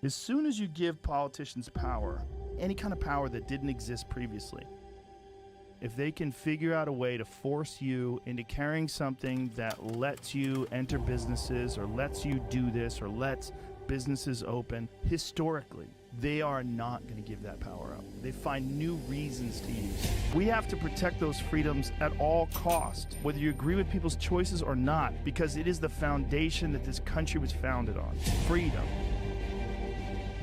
As soon as you give politicians power, any kind of power that didn't exist previously, if they can figure out a way to force you into carrying something that lets you enter businesses or lets you do this or lets businesses open, historically, they are not going to give that power up. They find new reasons to use it. We have to protect those freedoms at all costs, whether you agree with people's choices or not, because it is the foundation that this country was founded on. Freedom.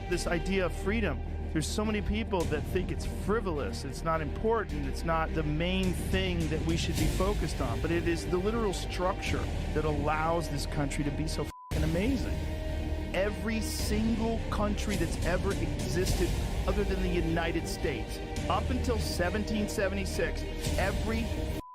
This idea of freedom, there's so many people that think it's frivolous, it's not important, it's not the main thing that we should be focused on, but it is the literal structure that allows this country to be so f***ing amazing. Every single country that's ever existed other than the United States, up until 1776, every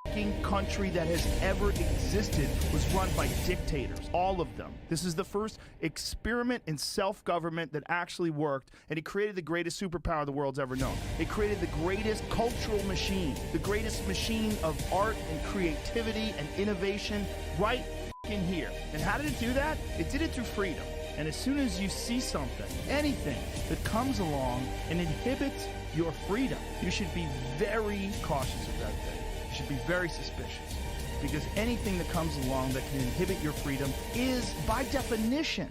f***ing country that has ever existed was run by dictators, all of them. This is the first experiment in self-government that actually worked, and it created the greatest superpower the world's ever known. It created the greatest cultural machine, the greatest machine of art and creativity and innovation right f***ing here. And how did it do that? It did it through freedom. And as soon as you see something, anything that comes along and inhibits your freedom, you should be very cautious of that thing. You should be very suspicious, because anything that comes along that can inhibit your freedom is, by definition,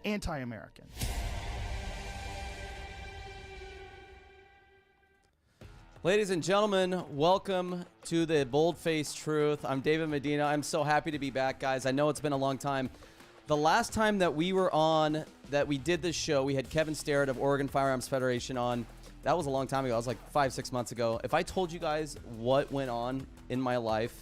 anti-American. Ladies and gentlemen, welcome to the Bold-Faced Truth. I'm David Medina. I'm so happy to be back, guys. I know it's been a long time. The last time that we were on, that we did this show, we had Kevin Starrett of Oregon Firearms Federation on. That was a long time ago. It was like 5-6 months ago. If I told you guys what went on in my life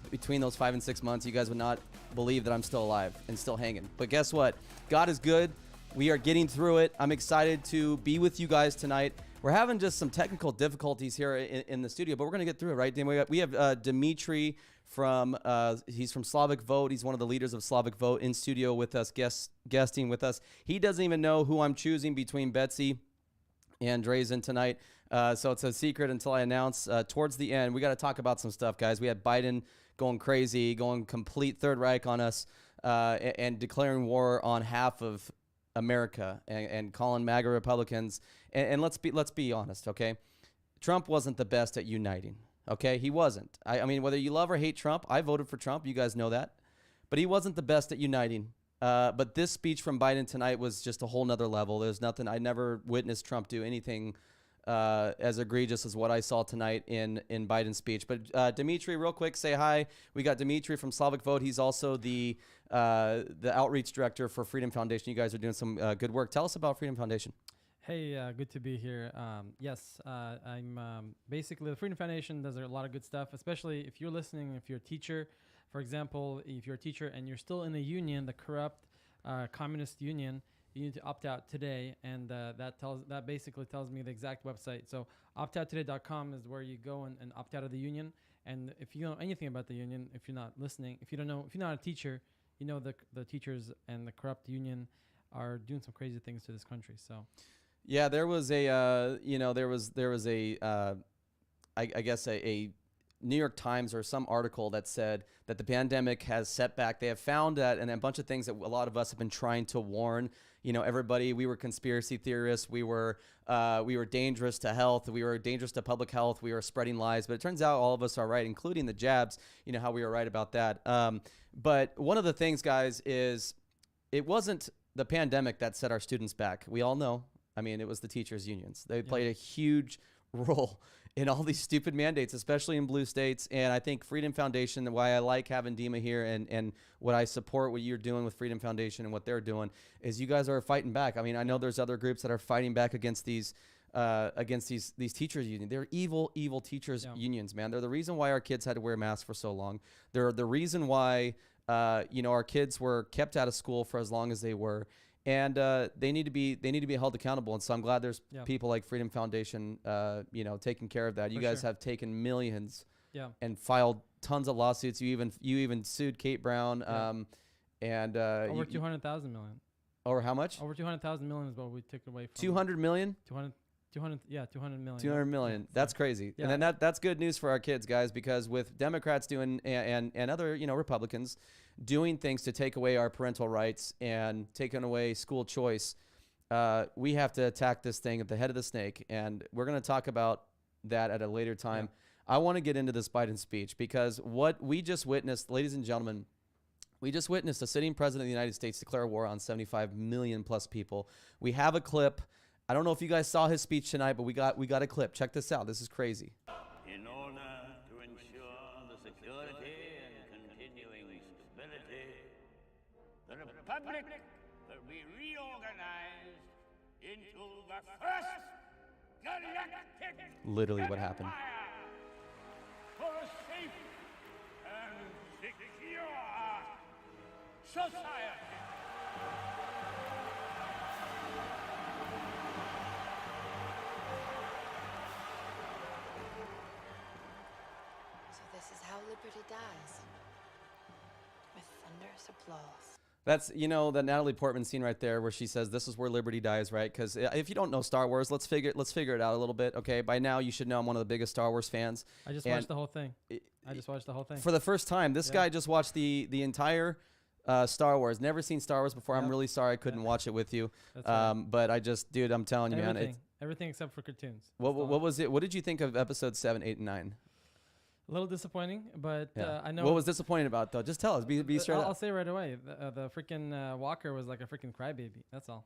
between those 5 and 6 months, you guys would not believe that I'm still alive and still hanging. But guess what? God is good. We are getting through it. I'm excited to be with you guys tonight. We're having just some technical difficulties here in the studio, but we're going to get through it, right? We have Dimitri from, he's from Slavic Vote. He's one of the leaders of Slavic Vote in studio with us, guesting with us. He doesn't even know who I'm choosing between Betsy and Drazen tonight. So it's a secret until I announce towards the end. We got to talk about some stuff, guys. We had Biden going crazy, going complete Third Reich on us, and declaring war on half of America and calling MAGA Republicans. And let's be honest, okay? Trump wasn't the best at uniting, okay? He wasn't. I mean, whether you love or hate Trump, I voted for Trump. You guys know that. But he wasn't the best at uniting. But this speech from Biden tonight was just a whole nother level. There's nothing. I never witnessed Trump do anything as egregious as what I saw tonight in Biden's speech. But Dimitri, real quick, say hi. We got Dimitri from Slavic Vote. He's also the outreach director for Freedom Foundation. You guys are doing some good work. Tell us about Freedom Foundation. Hey, good to be here. Yes, I'm basically, the Freedom Foundation does a lot of good stuff, especially if you're listening, if you're a teacher. For example, if you're a teacher and you're still in a union, the corrupt communist union, you need to opt out today, and that basically tells me the exact website. So optouttoday.com is where you go and opt out of the union. And if you know anything about the union, if you're not listening, if you're not a teacher, you know the teachers and the corrupt union are doing some crazy things to this country. So yeah, there was a I guess a New York Times or some article that said that the pandemic has set back. They have found that, and a bunch of things that a lot of us have been trying to warn, everybody. We were conspiracy theorists. We were dangerous to health. We were dangerous to public health. We were spreading lies, but it turns out all of us are right, including the jabs, how we were right about that. But one of the things, guys, is it wasn't the pandemic that set our students back. We all know. I mean, it was the teachers' unions. They played a huge role in all these stupid mandates, especially in blue states. And I think Freedom Foundation, and why I like having Dima here and what I support what you're doing with Freedom Foundation and what they're doing, is you guys are fighting back. I mean, I know there's other groups that are fighting back against these teachers unions. They're evil teachers unions, man. They're the reason why our kids had to wear masks for so long. They're the reason why our kids were kept out of school for as long as they were. And they need to be held accountable. And so I'm glad there's people like Freedom Foundation, taking care of that. You guys have taken millions and filed tons of lawsuits. You even sued Kate Brown. And over 200,000 million. Over how much? Over 200,000 million is what we took away from. 200 million? 200 million. 200 million. That's crazy. Yeah. And then that's good news for our kids, guys, because with Democrats doing and other, Republicans doing things to take away our parental rights and taking away school choice, we have to attack this thing at the head of the snake, and we're going to talk about that at a later time. Yeah. I want to get into this Biden speech because what we just witnessed, ladies and gentlemen, we just witnessed a sitting president of the United States declare war on 75 million plus people. We have a clip. I don't know if you guys saw his speech tonight, but we got a clip. Check this out. This is crazy. In order to ensure the security and continuing stability, the Republic will be reorganized into the first galactic Literally what happened. for a safe and secure society. So this is how liberty dies. With thunderous applause. That's, you know, the Natalie Portman scene right there where she says this is where liberty dies, right? Because if you don't know Star Wars, let's figure it out a little bit. Okay, by now you should know I'm one of the biggest Star Wars fans. I just watched the whole thing. I just watched the whole thing. For the first time. This guy just watched the entire Star Wars. Never seen Star Wars before. I'm really sorry I couldn't watch it with you. That's right. But I just, dude, I'm telling you, man. Everything except for cartoons. What was it? What did you think of episodes 7, 8, and 9? A little disappointing, but I know. What was disappointing about it, though? Just tell us. Be straight I'll up. say right away. The freaking Walker was like a freaking crybaby. That's all.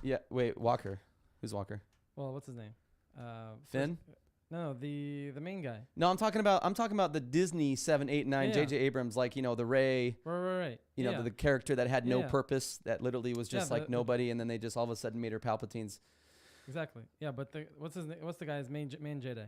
Yeah. Wait. Walker. Who's Walker? Well, what's his name? Finn. No, the main guy. No, I'm talking about the Disney 7, 8, 9. Yeah. J.J. Abrams, like, you know, the Rey. Right. You know, Yeah. the character that had no purpose, that literally was just like the- nobody, and then they just all of a sudden made her Palpatine's. Exactly. Yeah, but what's his name? What's the guy's main Jedi?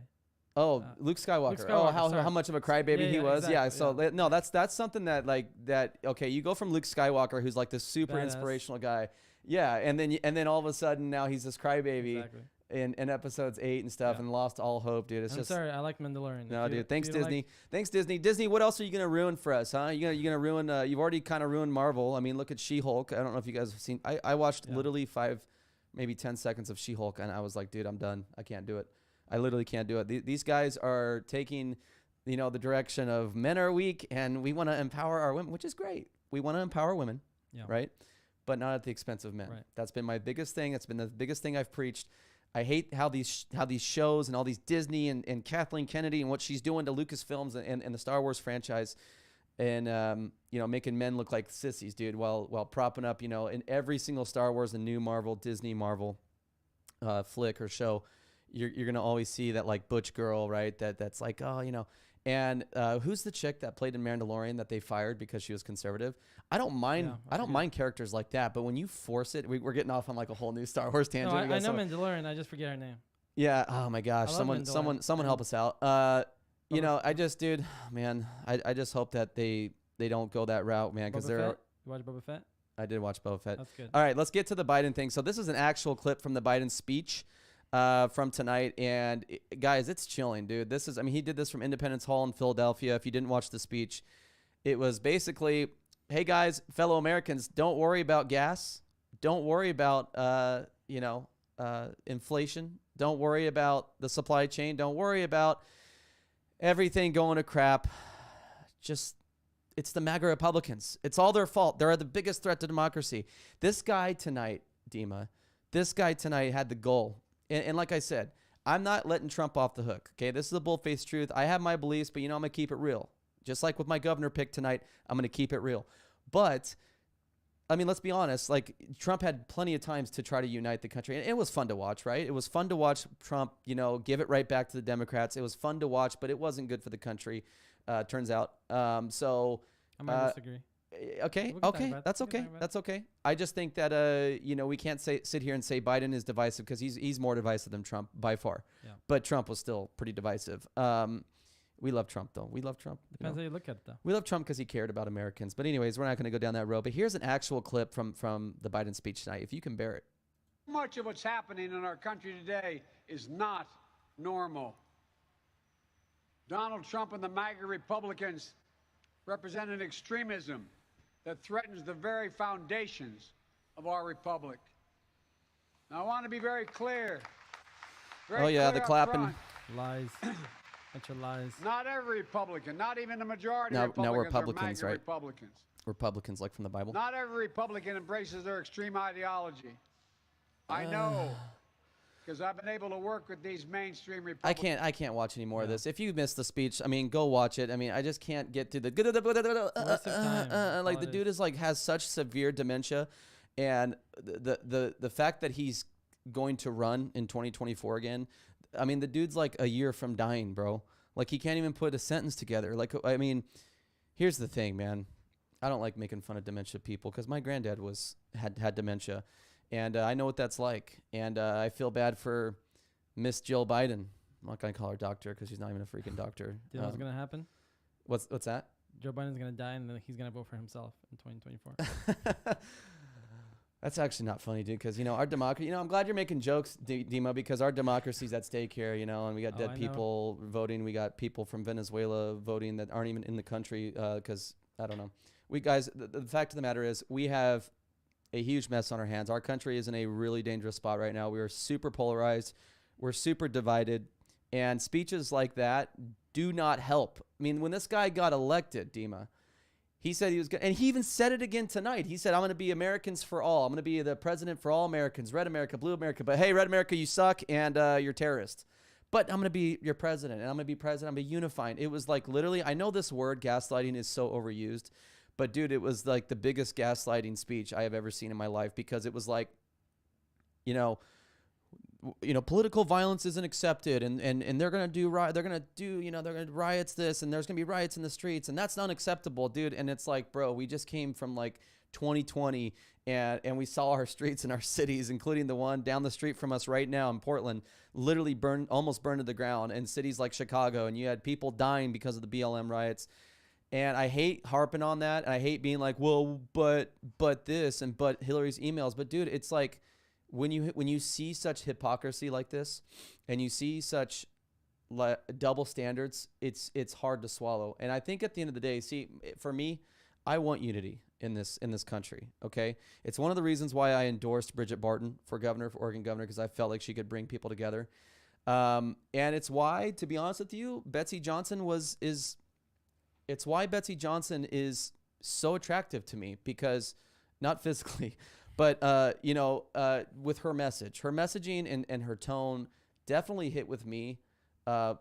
Oh, Luke Skywalker. Oh, how much of a crybaby he was. Exactly, Yeah. So no, that's something that okay, you go from Luke Skywalker, who's like this super Badass. inspirational guy. Yeah, and then all of a sudden now he's this crybaby Exactly. in episodes 8 and stuff, and lost all hope, dude. It's I'm just sorry, I like Mandalorian. no, If you- dude. Thanks, if you Disney. like- Thanks, Disney. Disney, what else are you gonna ruin for us, huh? You gonna ruin? You've already kind of ruined Marvel. I mean, look at She-Hulk. I don't know if you guys have seen. I watched literally 5, maybe 10 seconds of She-Hulk, and I was like, dude, I'm done. I can't do it. I literally can't do it. These guys are taking, you know, the direction of men are weak, and we want to empower our women, which is great. We want to empower women, right? But not at the expense of men. Right. That's been my biggest thing. It's been the biggest thing I've preached. I hate how these shows and all these Disney and Kathleen Kennedy and what she's doing to Lucasfilms and the Star Wars franchise, and you know, making men look like sissies, dude, while propping up, you know, in every single Star Wars and new Marvel, Disney Marvel flick or show, you're gonna always see that like butch girl, right? That's like, oh, you know. And who's the chick that played in Mandalorian that they fired because she was conservative? I don't mind. I don't mind characters like that, but when you force it, we're getting off on like a whole new Star Wars tangent. No, I know Mandalorian. I just forget her name. Yeah. Oh my gosh. Someone help us out. You know, I just, dude, man, I just hope that they don't go that route, man, because they're. You watch Boba Fett? I did watch Boba Fett. That's good. All right, let's get to the Biden thing. So this is an actual clip from the Biden speech from tonight, and guys, it's chilling, dude. This is, I mean, he did this from Independence Hall in Philadelphia. If you didn't watch the speech, it was basically, hey guys, fellow Americans, don't worry about gas. Don't worry about inflation. Don't worry about the supply chain. Don't worry about everything going to crap. Just, it's the MAGA Republicans. It's all their fault. They're the biggest threat to democracy. This guy tonight, Dima, had the goal. And like I said, I'm not letting Trump off the hook. Okay, this is the bull-faced truth. I have my beliefs, but you know, I'm going to keep it real. Just like with my governor pick tonight, I'm going to keep it real. But, I mean, let's be honest. Like, Trump had plenty of times to try to unite the country. And it was fun to watch, right? It was fun to watch Trump, you know, give it right back to the Democrats. It was fun to watch, but it wasn't good for the country, turns out. I might disagree. Okay, We can talk okay, about it. that's We can okay, talk about that's okay. I just think that you know, we can't sit here and say Biden is divisive, because he's more divisive than Trump by far. Yeah. But Trump was still pretty divisive. We love Trump though. We love Trump. Depends how you look at it, though. We love Trump because he cared about Americans. But anyways, we're not going to go down that road. But here's an actual clip from the Biden speech tonight, if you can bear it. Much of what's happening in our country today is not normal. Donald Trump and the MAGA Republicans represent an extremism that threatens the very foundations of our republic. Now, I want to be very clear. Oh, yeah, the clear up clapping. front. Lies. Bunch of lies. Not every Republican, not even the majority Now of Republicans, we're Republicans, are MAGA right? Republicans. Republicans, like from the Bible. Not every Republican embraces their extreme ideology. I know, because I've been able to work with these mainstream Republicans. I can't watch any more of this. If you missed the speech, I mean, go watch it. I mean, I just can't get to the like the dude is like has such severe dementia, and the fact that he's going to run in 2024 again. I mean, the dude's like a year from dying, bro. Like he can't even put a sentence together. Like, I mean, here's the thing, man. I don't like making fun of dementia people because my granddad had dementia. And I know what that's like. And I feel bad for Miss Jill Biden. I'm not going to call her doctor because she's not even a freaking doctor. Do you know what's going to happen? What's that? Joe Biden's going to die and then he's going to vote for himself in 2024. That's actually not funny, dude, because, our democracy, I'm glad you're making jokes, Dima, because our democracy's at stake here, and we got dead people voting. We got people from Venezuela voting that aren't even in the country because, I don't know. The fact of the matter is we have a huge mess on our hands. Our country is in a really dangerous spot right now. We are super polarized. We're super divided. And speeches like that do not help. I mean, when this guy got elected, Dima, he said he was going to, and he even said it again tonight. He said, I'm going to be Americans for all. I'm going to be the president for all Americans, red America, blue America. But hey, red America, you suck and you're terrorists. But I'm going to be your president and I'm going to be president. I'm going to be unifying. It was like literally, I know this word gaslighting is so overused. But, dude, it was like the biggest gaslighting speech I have ever seen in my life because it was like, political violence isn't accepted and they're going to do they're going to riots this and there's going to be riots in the streets and that's unacceptable, dude. And it's like, bro, we just came from like 2020 and we saw our streets in our cities, including the one down the street from us right now in Portland, literally almost burned to the ground, and cities like Chicago, and you had people dying because of the BLM riots. And I hate harping on that. And I hate being like, well, but this and but Hillary's emails. But dude, it's like when you see such hypocrisy like this and you see such double standards, it's hard to swallow. And I think at the end of the day, see, for me, I want unity in this country. Okay. It's one of the reasons why I endorsed Bridget Barton for Oregon governor, because I felt like she could bring people together. And it's why, to be honest with you, Betsy Johnson it's why Betsy Johnson is so attractive to me, because not physically, but, with her messaging and her tone definitely hit with me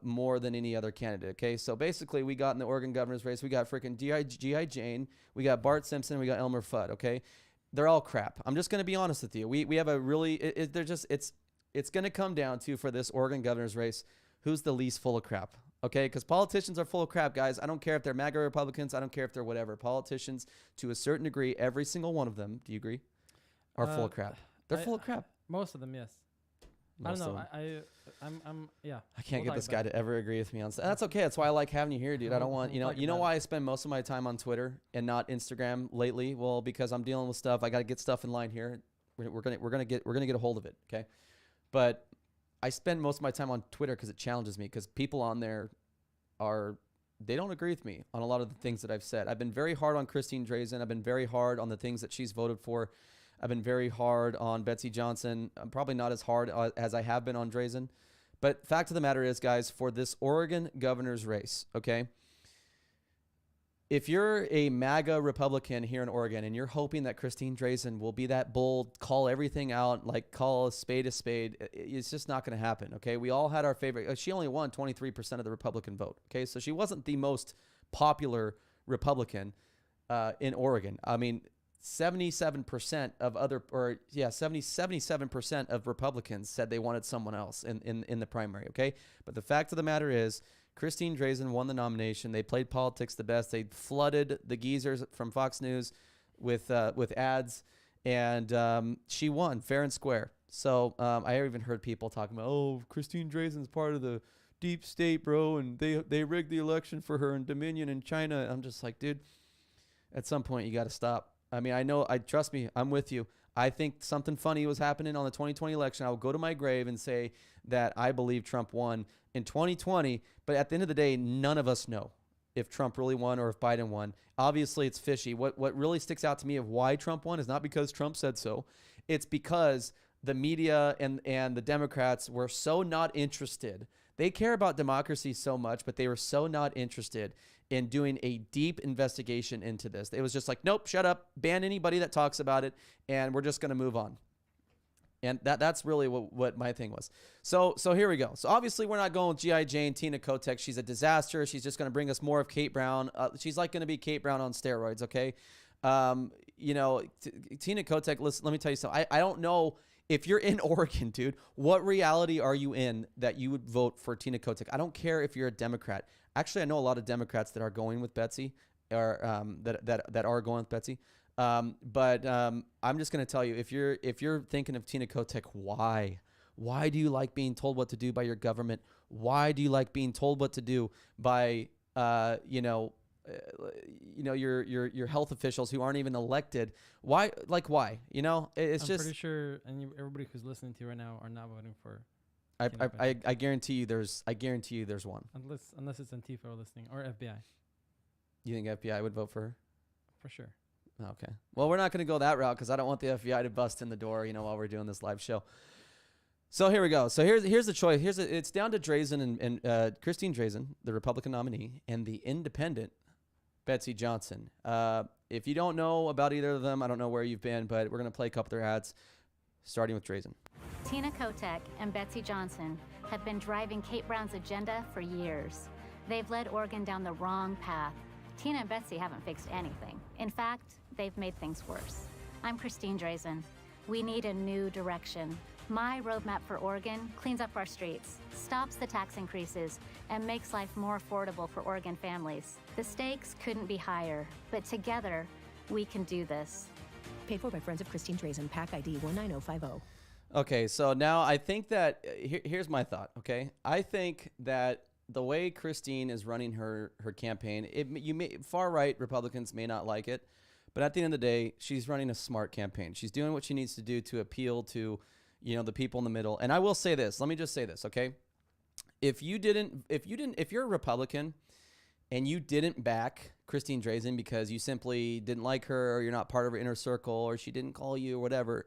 more than any other candidate. Okay. So basically we got in the Oregon governor's race, we got freaking G.I. Jane, we got Bart Simpson, we got Elmer Fudd. Okay. They're all crap. I'm just going to be honest with you. We have a really, it's going to come down to, for this Oregon governor's race, who's the least full of crap. Okay, because politicians are full of crap, guys. I don't care if they're MAGA Republicans. I don't care if they're whatever. Politicians, to a certain degree, every single one of them, do you agree, are full of crap. They're full of crap. Most of them, yes. Most I don't know. I'm yeah. I can't get this guy to ever agree with me on stuff. That's okay. That's why I like having you here, dude. I don't want, you know why I spend most of my time on Twitter and not Instagram lately? Well, because I'm dealing with stuff. I got to get stuff in line here. We're gonna get a hold of it, okay? But I spend most of my time on Twitter because it challenges me, because people on there they don't agree with me on a lot of the things that I've said. I've been very hard on Christine Drazan. I've been very hard on the things that she's voted for. I've been very hard on Betsy Johnson. I'm probably not as hard as I have been on Drazan. But fact of the matter is, guys, for this Oregon governor's race, okay, if you're a MAGA Republican here in Oregon and you're hoping that Christine Drazan will be that bold, call everything out, like call a spade, it's just not going to happen, okay? We all had our favorite. She only won 23% of the Republican vote, okay? So she wasn't the most popular Republican in Oregon. I mean, 77% of Republicans said they wanted someone else in the primary, okay? But the fact of the matter is, Christine Drazan won the nomination. They played politics the best. They flooded the geezers from Fox News with ads, and she won fair and square. So I even heard people talking about, oh, Christine Drazan's part of the deep state, bro, and they rigged the election for her in Dominion in China. I'm just like, dude, at some point you got to stop. I mean, trust me, I'm with you. I think something funny was happening on the 2020 election. I will go to my grave and say that I believe Trump won in 2020, but at the end of the day, none of us know if Trump really won or if Biden won. Obviously, it's fishy. What really sticks out to me of why Trump won is not because Trump said so. It's because the media and the Democrats were so not interested. They care about democracy so much, but they were so not interested in doing a deep investigation into this. It was just like, nope, shut up, ban anybody that talks about it, and we're just going to move on. And that's really what my thing was. So here we go. So obviously we're not going with G.I. Jane, Tina Kotek. She's a disaster. She's just going to bring us more of Kate Brown. She's like going to be Kate Brown on steroids, okay? Tina Kotek, listen, let me tell you something. I don't know if you're in Oregon, dude, what reality are you in that you would vote for Tina Kotek? I don't care if you're a Democrat. Actually, I know a lot of Democrats that are going with Betsy, or that are going with Betsy. But I'm just going to tell you, if you're thinking of Tina Kotek, why do you like being told what to do by your government? Why do you like being told what to do by your health officials who aren't even elected? Why? It's just. I'm pretty sure, and everybody who's listening to you right now are not voting for. I guarantee you there's one. Unless it's Antifa listening or FBI. You think FBI would vote for her? For sure. Okay. Well, we're not going to go that route because I don't want the FBI to bust in the door, while we're doing this live show. So here we go. So here's the choice. It's down to Drazen and Christine Drazen, the Republican nominee, and the independent Betsy Johnson. If you don't know about either of them, I don't know where you've been, but we're going to play a couple of their ads, starting with Drazen. Tina Kotek and Betsy Johnson have been driving Kate Brown's agenda for years. They've led Oregon down the wrong path. Tina and Betsy haven't fixed anything. In fact, they've made things worse. I'm Christine Drazen. We need a new direction. My roadmap for Oregon cleans up our streets, stops the tax increases, and makes life more affordable for Oregon families. The stakes couldn't be higher, but together, we can do this. Paid for by Friends of Christine Drazen, PAC ID 19050. Okay, so now I think that, here's my thought, okay? I think that the way Christine is running her campaign, far-right Republicans may not like it, but at the end of the day, she's running a smart campaign. She's doing what she needs to do to appeal to, the people in the middle. And I will say this. Let me just say this, okay? If you're a Republican and you didn't back Christine Drazen because you simply didn't like her, or you're not part of her inner circle, or she didn't call you or whatever,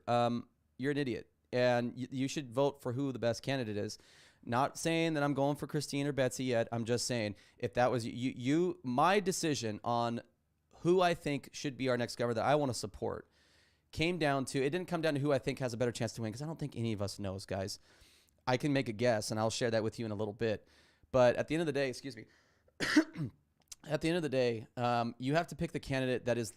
you're an idiot. And you should vote for who the best candidate is. Not saying that I'm going for Christine or Betsy yet. I'm just saying, if that was my decision on who I think should be our next governor that I want to support it didn't come down to who I think has a better chance to win, because I don't think any of us knows, guys. I can make a guess, and I'll share that with you in a little bit. But at the end of the day, you have to pick the candidate that is,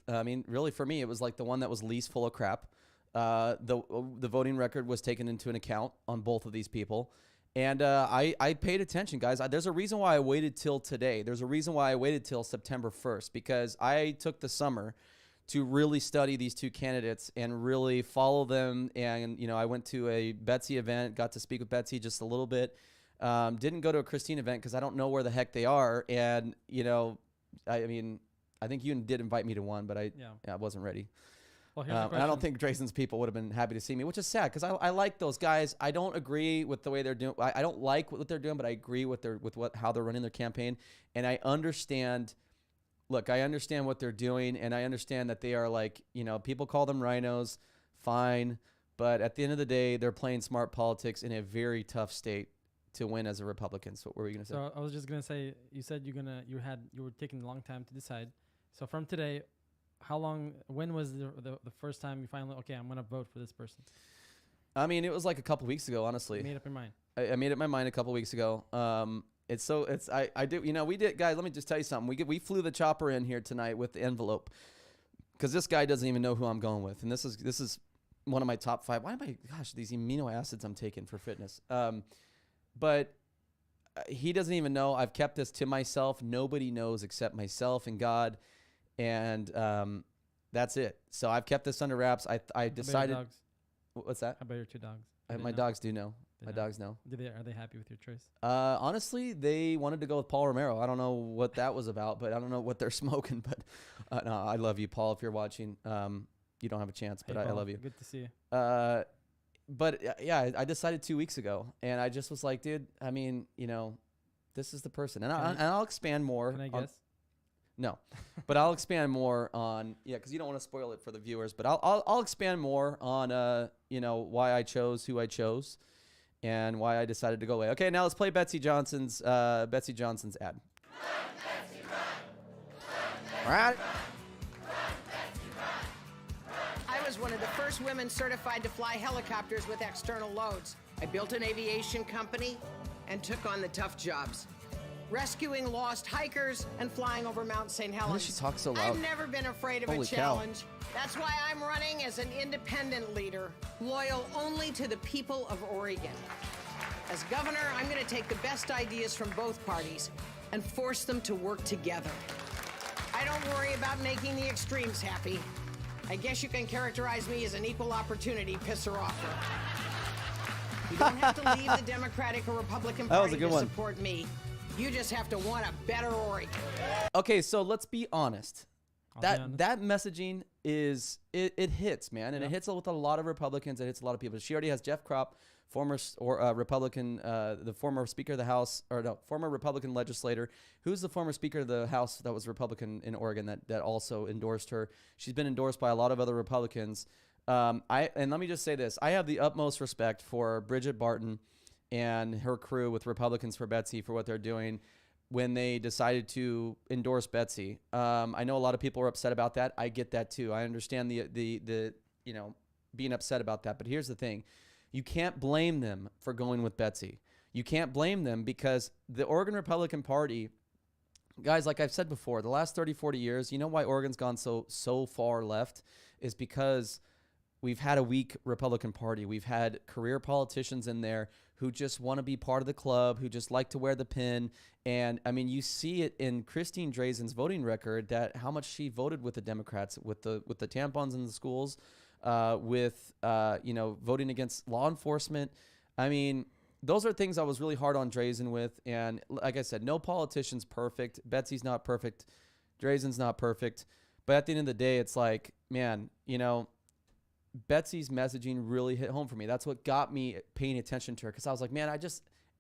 really for me, it was like the one that was least full of crap. The voting record was taken into an account on both of these people. And I paid attention, guys. There's a reason why I waited till today. There's a reason why I waited till September 1st, because I took the summer to really study these two candidates and really follow them. And, I went to a Betsy event, got to speak with Betsy just a little bit. Didn't go to a Christine event because I don't know where the heck they are. And, I think you did invite me to one, but I wasn't ready. Well, here's the and I don't think Drazen's people would have been happy to see me, which is sad because I like those guys. I don't agree with the way they're doing. I don't like what they're doing, but I agree with how they're running their campaign. And I understand. Look, I understand what they're doing, and I understand that they are people call them rhinos, fine. But at the end of the day, they're playing smart politics in a very tough state to win as a Republican. So what were you going to say? So I was just going to say, you said you were taking a long time to decide. So from today, when was the first time you finally, okay, I'm going to vote for this person? It was like a couple weeks ago, honestly. You made up your mind. I made up my mind a couple weeks ago. We did, guys, let me just tell you something. We flew the chopper in here tonight with the envelope because this guy doesn't even know who I'm going with. And this is one of my top 5. These amino acids I'm taking for fitness. But he doesn't even know. I've kept this to myself. Nobody knows except myself and God. And that's it. So I've kept this under wraps. I decided. How about your dogs? What's that? How about your 2 dogs? My dogs do know. My dogs know. Are they happy with your choice? Honestly, they wanted to go with Paul Romero. I don't know what that was about, but I don't know what they're smoking. But no, I love you, Paul. If you're watching, you don't have a chance, but I love you. Good to see you. But I decided 2 weeks ago, and I just was like, dude, this is the person, and I'll expand more. Can I guess? No, but I'll expand more on because you don't want to spoil it for the viewers. But I'll expand more on why I chose who I chose, and why I decided to go away. Okay, now let's play Betsy Johnson's ad. All right. I was was one of the first women certified to fly helicopters with external loads. I built an aviation company and took on the tough jobs. Rescuing lost hikers and flying over Mount St. Helens. Why does she talk so loud? I've never been afraid of Holy a cow. challenge. That's why I'm running as an independent leader, loyal only to the people of Oregon. As governor, I'm going to take the best ideas from both parties and force them to work together. I don't worry about making the extremes happy. I guess you can characterize me as an equal opportunity pisser-offer. You don't have to leave the Democratic or Republican That was Party a good to one. support me. You just have to want a better Oregon. Okay, so let's be honest. I'll be honest. That messaging is it hits, man, and it hits with a lot of Republicans. It hits a lot of people. She already has Jeff Kropp, former Republican, the former Speaker of the House, or no, former Republican legislator, who's the former Speaker of the House that was Republican in Oregon that also endorsed her. She's been endorsed by a lot of other Republicans. And let me just say this: I have the utmost respect for Bridget Barton and her crew with Republicans for Betsy for what they're doing when they decided to endorse Betsy. I know a lot of people are upset about that. I get that too. I understand the being upset about that. But here's the thing. You can't blame them for going with Betsy. You can't blame them because the Oregon Republican Party, guys, like I've said before, the last 30, 40 years, you know why Oregon's gone so far left is because we've had a weak Republican Party. We've had career politicians in there who just want to be part of the club, who just like to wear the pin. And I mean, you see it in Christine Drazen's voting record that how much she voted with the Democrats, with the tampons in the schools, voting against law enforcement. I mean, those are things I was really hard on Drazen with. And like I said, no politician's perfect. Betsy's not perfect. Drazen's not perfect. But at the end of the day, it's like, man, Betsy's messaging really hit home for me. That's what got me paying attention to her, because I was like, man,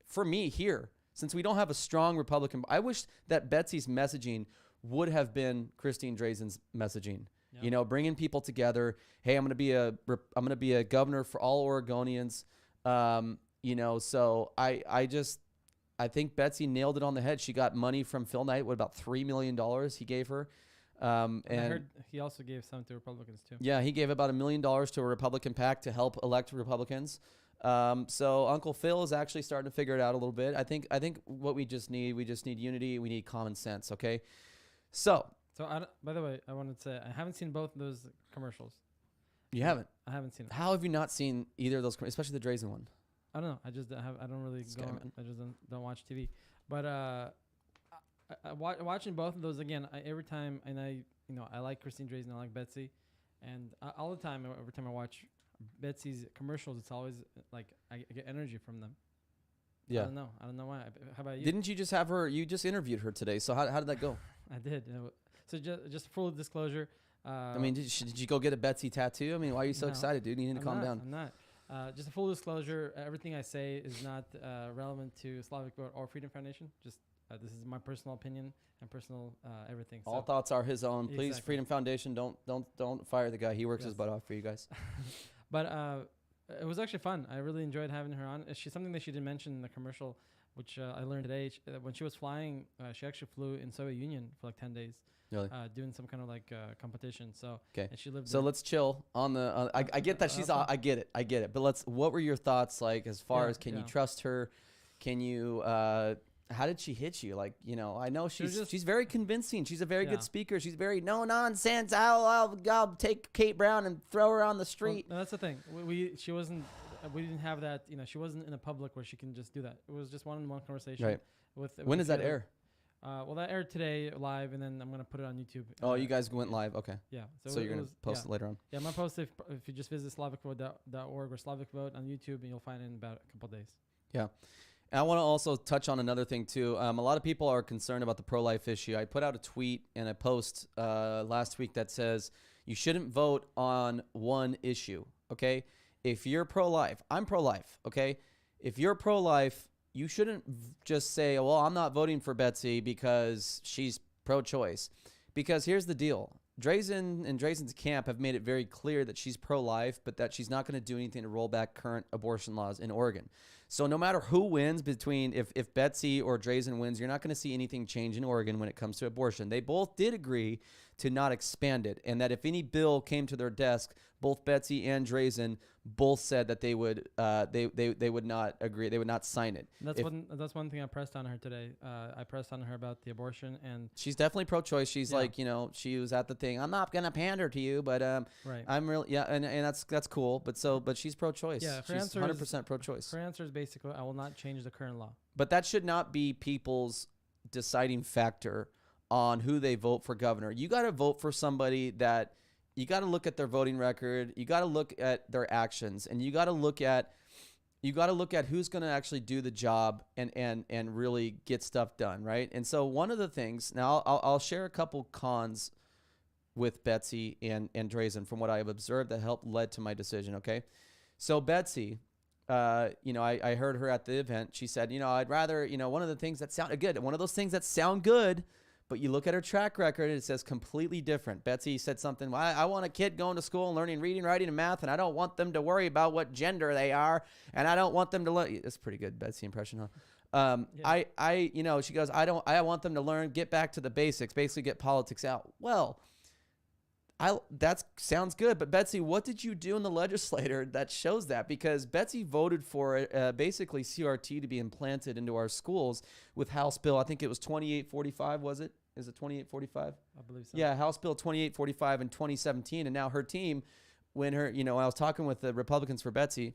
for me here, since we don't have a strong Republican, I wish that Betsy's messaging would have been Christine Drazen's messaging. Yep. Bringing people together. Hey, I'm going to be a governor for all Oregonians. So I think Betsy nailed it on the head. She got money from Phil Knight, about $3 million he gave her. And I heard he also gave some to Republicans too. Yeah, he gave about $1 million to a Republican PAC to help elect Republicans. So Uncle Phil is actually starting to figure it out a little bit. I think what we just need unity. We need common sense. Okay, so by the way, I wanted to say I haven't seen both of those commercials. You haven't? I haven't seen them. How have you not seen either of those, especially the Drazen one? I don't know. I don't really go. I just don't watch TV. But watching both of those again, every time, and I like Christine Drazen, I like Betsy, and all the time, every time I watch Betsy's commercials, it's always like I get energy from them. Yeah. I don't know why. How about you? Didn't you just have her? You just interviewed her today. So how did that go? I did. So just full disclosure. I mean, did you go get a Betsy tattoo? I mean, why are you so excited, dude? You need to calm down. I'm not. Just a full disclosure. Everything I say is not relevant to Slavic Vote or Freedom Foundation. Just this is my personal opinion and personal everything. All thoughts are his own. Please, Exactly. Freedom Foundation, don't fire the guy. He works his butt off for you guys. But it was actually fun. I really enjoyed having her on. She's something that she didn't mention in the commercial, which I learned today. When she was flying, she actually flew in Soviet Union for like 10 days. Really? Doing some kind of like competition. So okay. And she lived. So let's chill on the. I get that she's. I get it. But what were your thoughts like as far as can you trust her? Can you? How did she hit you? Like, I know she's very convincing. She's a very good speaker. She's very no nonsense. I'll take Kate Brown and throw her on the street. Well, that's the thing. She wasn't. We didn't have that. She wasn't in a public where she can just do that. It was just one-on-one conversation. Right. When does that air? Well, that aired today live, and then I'm gonna put it on YouTube. Oh, you guys went live. Okay. Yeah. So you're gonna post it later on. Yeah, I'm gonna post it if you just visit SlavicVote.org or Slavic Vote on YouTube, and you'll find it in about a couple of days. Yeah. And I want to also touch on another thing too. A lot of people are concerned about the pro-life issue. I put out a tweet and a post last week that says you shouldn't vote on one issue. Okay. If you're pro-life, I'm pro-life. Okay. If you're pro-life, you shouldn't just say, well, I'm not voting for Betsy because she's pro-choice. Because here's the deal. Drazen and Drazen's camp have made it very clear that she's pro-life, but that she's not going to do anything to roll back current abortion laws in Oregon. So no matter who wins between, if Betsy or Drazen wins, you're not going to see anything change in Oregon when it comes to abortion. They both did agree to not expand it, and that if any bill came to their desk, both Betsy and Drazen both said that they would not agree, they would not sign it. That's one thing I pressed on her today. I pressed on her about the abortion, and she's definitely pro-choice. She's like, she was at the thing. I'm not gonna pander to you, but right. I'm really and that's cool. But she's pro-choice. Yeah, she's 100% pro-choice. Her answer is basically, I will not change the current law. But that should not be people's deciding factor on who they vote for governor. You got to vote for somebody that you got to look at their voting record. You got to look at their actions, and you got to look at who's going to actually do the job and really get stuff done, right? And so one of the things, now I'll share a couple cons with Betsy and Drazen from what I have observed that led to my decision. Okay, so Betsy, I heard her at the event. She said, I'd rather, one of the things that sound good, one of those things that sound good, but you look at her track record and it says completely different. Betsy said something, well, I want a kid going to school and learning reading, writing, and math, and I don't want them to worry about what gender they are, and I don't want them to learn. That's a pretty good Betsy impression, huh? Yeah. She goes, I want them to learn, get back to the basics, basically get politics out. Well, that sounds good, but Betsy, what did you do in the legislature that shows that? Because Betsy voted for basically CRT to be implanted into our schools with House Bill, I think it was 2845, was it? Is it 2845? I believe so. Yeah, House Bill 2845 in 2017, and now her team, when I was talking with the Republicans for Betsy,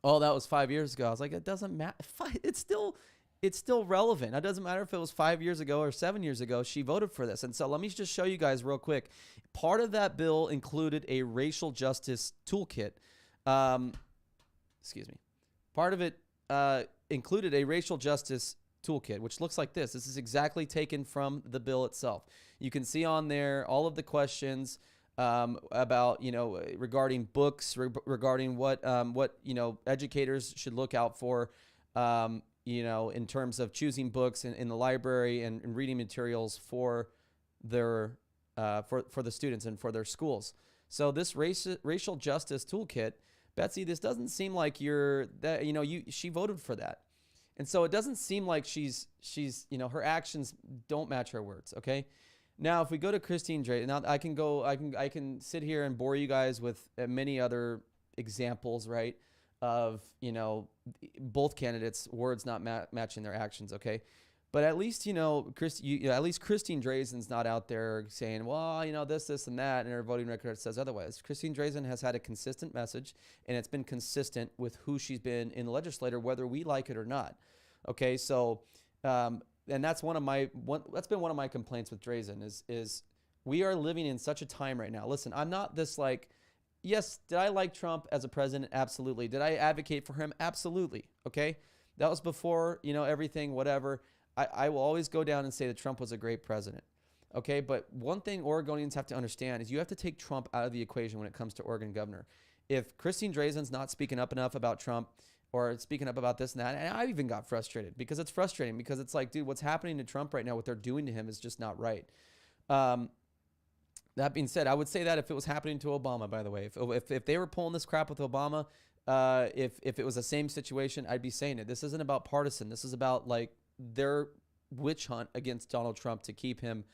that was 5 years ago. I was like, it doesn't matter. It's still relevant. It doesn't matter if it was 5 years ago or 7 years ago. She voted for this. And so let me just show you guys real quick. Part of that bill included a racial justice toolkit. Excuse me. Part of it included a racial justice toolkit, which looks like this. This is exactly taken from the bill itself. You can see on there all of the questions about, regarding books, regarding what educators should look out for, in terms of choosing books in the library and reading materials for their for the students and for their schools. So this racial justice toolkit, Betsy, this doesn't seem like she voted for that. And so it doesn't seem like she's her actions don't match her words. Okay. Now, if we go to Christine Dray, now I can sit here and bore you guys with many other examples, right? Of, both candidates' words not matching their actions. Okay. But at least, at least Christine Drazen's not out there saying, well, this, and that, and her voting record says otherwise. Christine Drazen has had a consistent message, and it's been consistent with who she's been in the legislature, whether we like it or not. Okay, so, and that's that's been one of my complaints with Drazen is we are living in such a time right now. Listen, I'm not this yes, did I like Trump as a president? Absolutely. Did I advocate for him? Absolutely. Okay, that was before, everything, whatever. I will always go down and say that Trump was a great president. Okay, but one thing Oregonians have to understand is you have to take Trump out of the equation when it comes to Oregon governor. If Christine Drazen's not speaking up enough about Trump or speaking up about this and that, and I even got frustrated because it's frustrating because it's like, dude, what's happening to Trump right now, what they're doing to him is just not right. That being said, I would say that if it was happening to Obama, by the way, if they were pulling this crap with Obama, if it was the same situation, I'd be saying it. This isn't about partisan. This is about their witch hunt against Donald Trump to keep him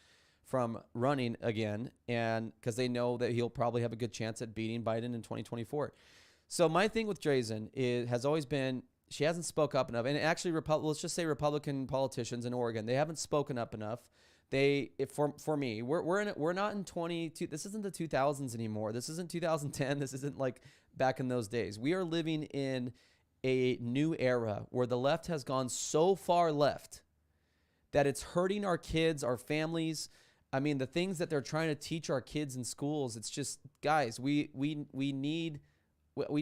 from running again, and because they know that he'll probably have a good chance at beating Biden in 2024. So my thing with Drazen has always been she hasn't spoke up enough, and actually, let's just say Republican politicians in Oregon, they haven't spoken up enough. For me, we're not in 22. This isn't the 2000s anymore. This isn't 2010. This isn't like back in those days. We are living in a new era where the left has gone so far left that it's hurting our kids, our families. I mean, the things that they're trying to teach our kids in schools, it's just, guys, we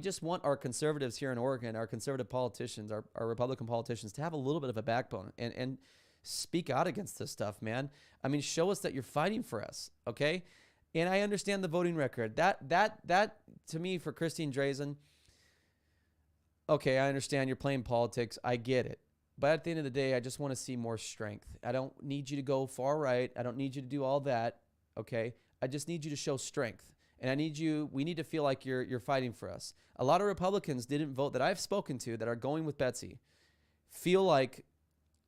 just want our conservatives here in Oregon, our conservative politicians, our Republican politicians to have a little bit of a backbone and speak out against this stuff, man. I mean, show us that you're fighting for us, okay? And I understand the voting record. That to me, for Christine Drazen, okay, I understand you're playing politics. I get it. But at the end of the day, I just want to see more strength. I don't need you to go far right. I don't need you to do all that, okay? I just need you to show strength. And we need to feel like you're fighting for us. A lot of Republicans didn't vote that I've spoken to that are going with Betsy feel like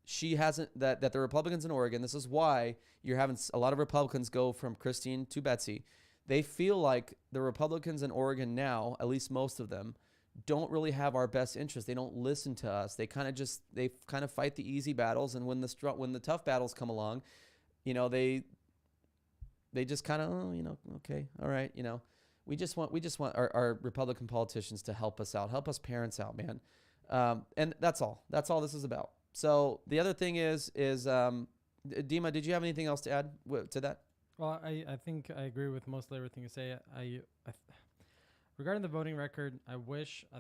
she hasn't, that the Republicans in Oregon, this is why you're having a lot of Republicans go from Christine to Betsy. They feel like the Republicans in Oregon now, at least most of them, don't really have our best interest. They don't listen to us. They kind of fight the easy battles, and when the tough battles come along, you know, they just kind of, oh, you know, okay, all right, you know, we just want our Republican politicians to help us out, help us parents out, man. And that's all this is about. So the other thing is Dima, did you have anything else to add to that? Well, I think I agree with mostly everything you say. Regarding the voting record, I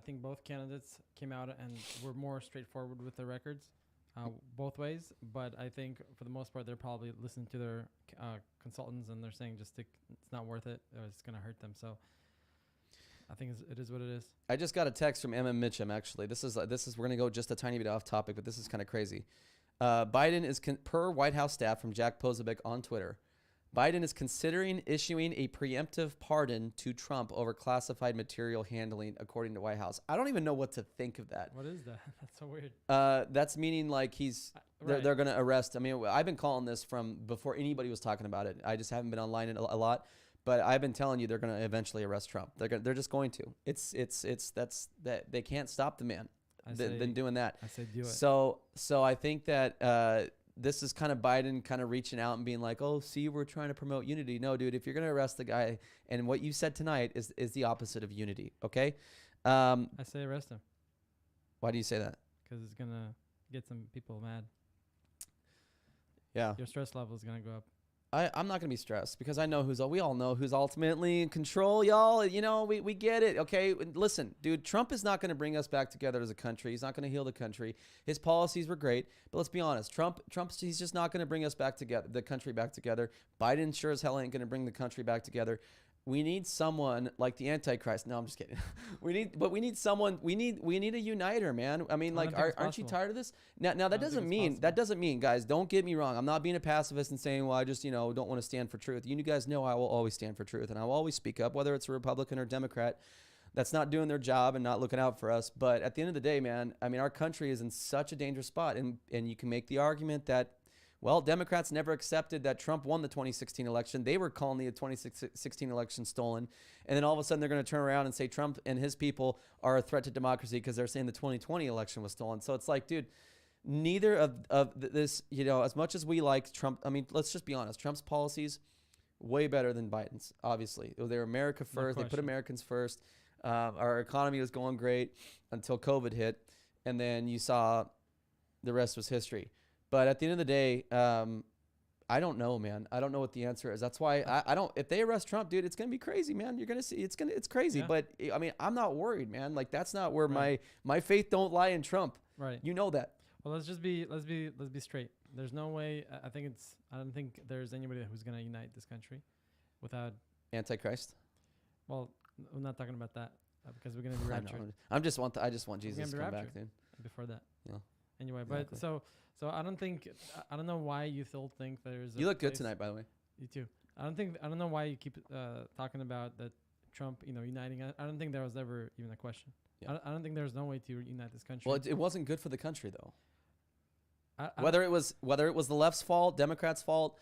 think both candidates came out and were more straightforward with their records, both ways. But I think for the most part, they're probably listening to their consultants, and they're saying it's not worth it, or it's going to hurt them. So I think it is what it is. I just got a text from M.M. Mitchum, actually. This is we're going to go just a tiny bit off topic, but this is kind of crazy. Biden is, per White House staff from Jack Posobiec on Twitter, Biden is considering issuing a preemptive pardon to Trump over classified material handling, according to White House. I don't even know what to think of that. What is that? That's so weird. That's meaning like they're going to arrest. I mean, I've been calling this from before anybody was talking about it. I just haven't been online a lot, but I've been telling you they're going to eventually arrest Trump. They're just going to. They can't stop the man. Than doing that. I say do it. So I think that this is kind of Biden kind of reaching out and being like, oh, see, we're trying to promote unity. No, dude, if you're going to arrest the guy, and what you said tonight is the opposite of unity, okay? I say arrest him. Why do you say that? Because it's going to get some people mad. Yeah. Your stress level is going to go up. I'm not going to be stressed because I know we all know who's ultimately in control, y'all. You know, we get it. Okay. Listen, dude, Trump is not going to bring us back together as a country. He's not going to heal the country. His policies were great, but let's be honest. Trump's he's just not going to bring us back together, the country back together. Biden sure as hell ain't going to bring the country back together. We need someone like the Antichrist. No, I'm just kidding. We need someone. We need a uniter, man. I mean, like, aren't you tired of this? Now that doesn't mean, guys, don't get me wrong. I'm not being a pacifist and saying, well, I just, don't want to stand for truth. You guys know I will always stand for truth, and I will always speak up, whether it's a Republican or Democrat that's not doing their job and not looking out for us. But at the end of the day, man, I mean, our country is in such a dangerous spot, and you can make the argument that, well, Democrats never accepted that Trump won the 2016 election. They were calling the 2016 election stolen. And then all of a sudden they're going to turn around and say Trump and his people are a threat to democracy because they're saying the 2020 election was stolen. So it's like, dude, neither of this, as much as we like Trump, I mean, let's just be honest. Trump's policies, way better than Biden's, obviously. They're America first. They put Americans first. Our economy was going great until COVID hit. And then you saw the rest was history. But at the end of the day, I don't know, man. I don't know what the answer is. That's why I don't. If they arrest Trump, dude, it's gonna be crazy, man. You're gonna see. It's crazy. Yeah. But I mean, I'm not worried, man. Like that's not where my faith don't lie in Trump. Right. You know that. Well, let's be straight. There's no way. I don't think there's anybody who's gonna unite this country without Antichrist. Well, I'm not talking about that because we're gonna be raptured. I just want Jesus to come back, dude. Before that. Yeah. Anyway, exactly. But so I don't know why you still think there's. You look good tonight, by the way. You too. I don't know why you keep talking about that Trump, uniting. I don't think there was ever even a question. Yeah. I don't think there's no way to unite this country. Well, it wasn't good for the country though. Whether it was the left's fault, Democrats' fault,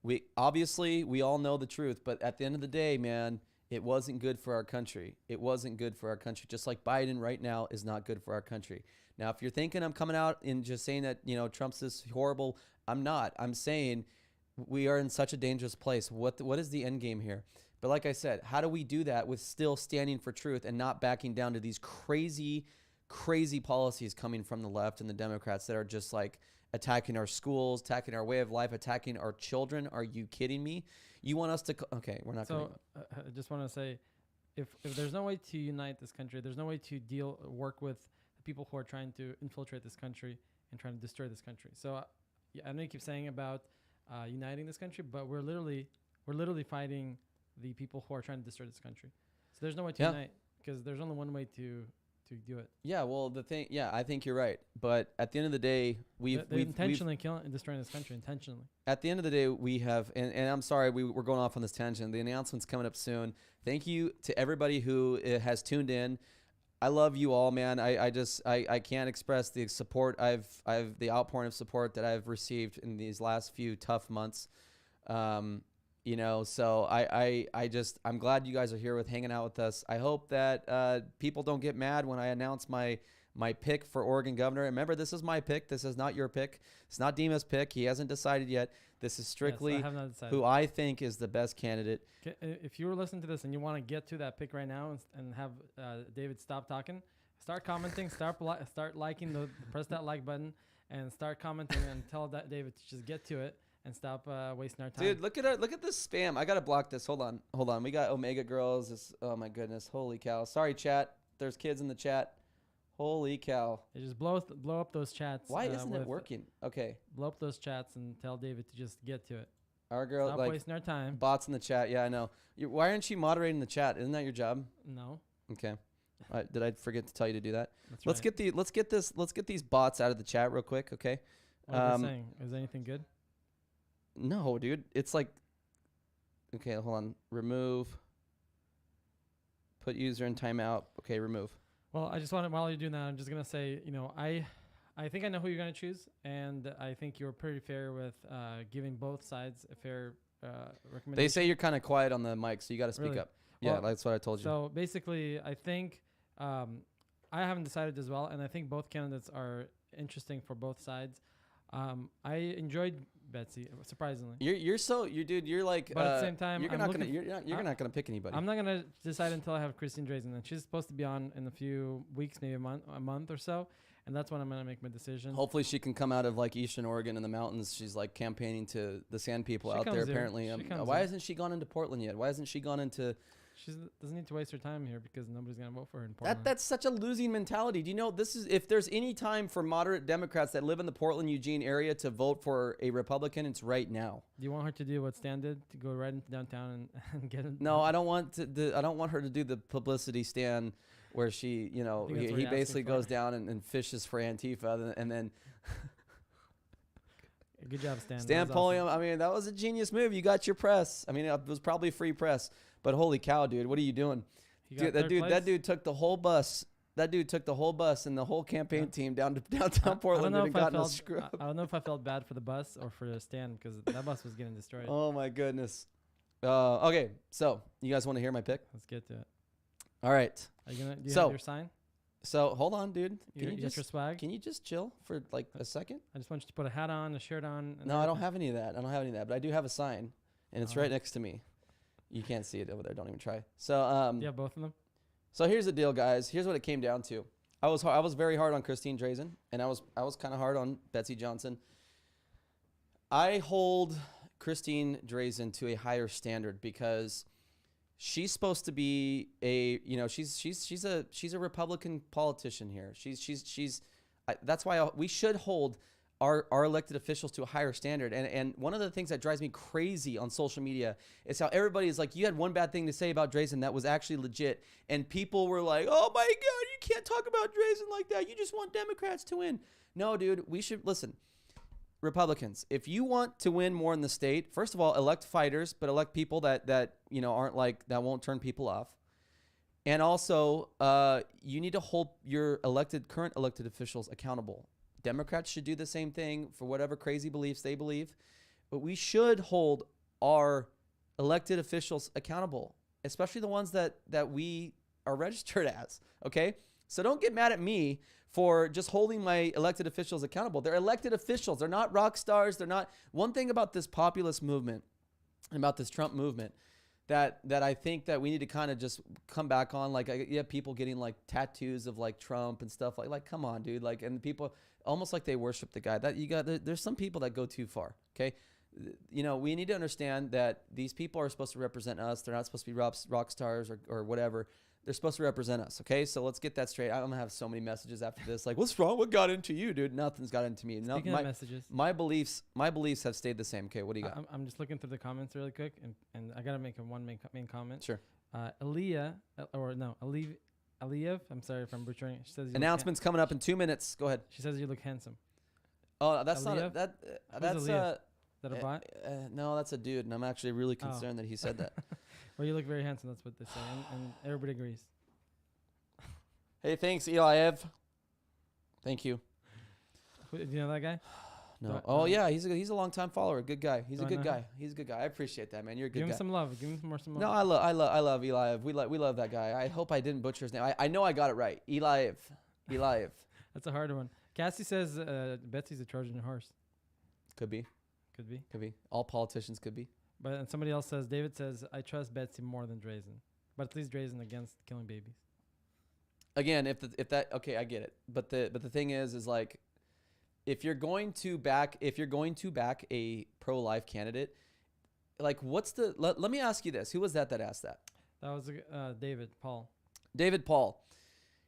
we all know the truth. But at the end of the day, man, it wasn't good for our country. It wasn't good for our country. Just like Biden right now is not good for our country. Now, if you're thinking I'm coming out and just saying that, Trump's this horrible, I'm not. I'm saying we are in such a dangerous place. What is the end game here? But like I said, how do we do that with still standing for truth and not backing down to these crazy, crazy policies coming from the left and the Democrats that are just like attacking our schools, attacking our way of life, attacking our children? Are you kidding me? You want us to... Okay, we're not going to... I just want to say, if there's no way to unite this country, there's no way to work with people who are trying to infiltrate this country and trying to destroy this country. So I know you keep saying about uniting this country, but we're literally fighting the people who are trying to destroy this country. So there's no way to unite because there's only one way to do it. Yeah, well, I think you're right. But at the end of the day, we've intentionally killing and destroying this country intentionally. At the end of the day, we have, and I'm sorry, we're going off on this tangent. The announcement's coming up soon. Thank you to everybody who has tuned in. I love you all, man. I can't express the support the outpouring of support that I've received in these last few tough months. You know, so I'm glad you guys are here hanging out with us. I hope that people don't get mad when I announce my pick for Oregon governor. Remember, this is my pick. This is not your pick. It's not Dima's pick. He hasn't decided yet. This is strictly who I think is the best candidate. If you were listening to this and you want to get to that pick right now and have David stop talking, start commenting, start liking press that like button and start commenting and tell David to just get to it and stop wasting our time. Dude, look at this spam. I gotta block this. Hold on. We got Omega Girls. Oh my goodness. Holy cow. Sorry, chat. There's kids in the chat. Holy cow. It just blow up those chats. Why isn't it working? Okay. Blow up those chats and tell David to just get to it. Our girl, stop wasting our time. Bots in the chat. Yeah, I know. Why aren't you moderating the chat? Isn't that your job? No. Okay. Did I forget to tell you to do that? That's let's right. Let's get these bots out of the chat real quick, okay? What are they saying? Is anything good? No, dude. It's like, okay, hold on. Remove. Put user in timeout. Okay, remove. Well, I just wanted, while you're doing that, I'm just going to say, you know, I think I know who you're going to choose, and I think you're pretty fair with giving both sides a fair recommendation. They say you're kind of quiet on the mic, so you got to speak up. Yeah, well, that's what I told you. So basically, I think I haven't decided as well, and I think both candidates are interesting for both sides. I enjoyed Betsy, surprisingly. You're like. But at the same time, you're not gonna pick anybody. I'm not gonna decide until I have Christine Drazen, and she's supposed to be on in a few weeks, maybe a month or so, and that's when I'm gonna make my decision. Hopefully, she can come out of like Eastern Oregon in the mountains. She's like campaigning to the Sand People out there. Apparently, why hasn't she gone into Portland yet? Why hasn't she gone into? She doesn't need to waste her time here because nobody's going to vote for her in Portland. That's such a losing mentality. Do you know if there's any time for moderate Democrats that live in the Portland, Eugene area to vote for a Republican, it's right now. Do you want her to do what Stan did, to go right into downtown and get it? No, I don't want her to do the publicity Stan where she, you know, he basically goes down and fishes for Antifa and then. Good job, Stan. Stan Pulliam, awesome. I mean, that was a genius move. You got your press. I mean, it was probably free press. But holy cow, dude, what are you doing? That dude took the whole bus. That dude took the whole bus and the whole campaign team down to downtown Portland and got in a screw. I don't know if I felt bad for the bus or for Stan because that bus was getting destroyed. Oh my goodness. Okay, so you guys want to hear my pick? Let's get to it. All right. Are you gonna do you have your sign? So hold on, dude. Can you just your swag? Can you just chill for like a second? I just want you to put a hat on, a shirt on. No, I don't have any of that. But I do have a sign, and it's right next to me. You can't see it over there. Don't even try. So yeah, both of them. So here's the deal, guys. Here's what it came down to. I was very hard on Christine Drazen, and I was kind of hard on Betsy Johnson. I hold Christine Drazen to a higher standard because she's supposed to be she's a Republican politician here. That's why we should hold our elected officials to a higher standard. And one of the things that drives me crazy on social media is how everybody is like, you had one bad thing to say about Drazen that was actually legit. And people were like, oh my God, you can't talk about Drazen like that. You just want Democrats to win. No, dude, we should listen. Republicans, if you want to win more in the state, first of all, elect fighters, but elect people that aren't like, that won't turn people off. And also, you need to hold your current elected officials accountable. Democrats should do the same thing for whatever crazy beliefs they believe, but we should hold our elected officials accountable, especially the ones that we are registered as, okay? So don't get mad at me for just holding my elected officials accountable. They're elected officials. They're not rock stars. They're not. One thing about this populist movement, about this Trump movement, that I think that we need to kind of just come back on. Like, you have people getting like tattoos of like Trump and stuff like come on, dude. Like, and people almost like they worship the guy. There's some people that go too far. Okay, you know, we need to understand that these people are supposed to represent us. They're not supposed to be rock stars or whatever. They're supposed to represent us. Okay, so let's get that straight. I'm gonna have so many messages after this. Like, what's wrong? What got into you, dude? Nothing's got into me. Speaking of messages, my beliefs have stayed the same. Okay, what do you got? I'm just looking through the comments really quick, and I gotta make one main comment. Sure. Aliyev. I'm sorry if I'm butchering it. She says announcements coming up in 2 minutes. Go ahead. She says you look handsome. Oh, that's Aliyev? not that's Is that a bot? No, that's a dude, and I'm actually really concerned that he said that. Well, you look very handsome. That's what they say, and everybody agrees. Hey, thanks, Eliav. Thank you. Do you know that guy? No. Oh yeah, he's a long-time follower. Good guy. He's a good guy. He's a good guy. I appreciate that, man. You're a good guy. Give him some love. Give him some love. No, I love Eliav. We love that guy. I hope I didn't butcher his name. I know I got it right. Eliav. That's a hard one. Cassie says Betsy's a Trojan horse. Could be. All politicians could be. But and somebody else says, David says, I trust Betsy more than Drazen. But at least Drazen against killing babies. Again, if that okay, I get it. But the thing is like, if you're going to back a pro-life candidate, like what's the let me ask you this. Who was that asked that? That was David Paul. David Paul.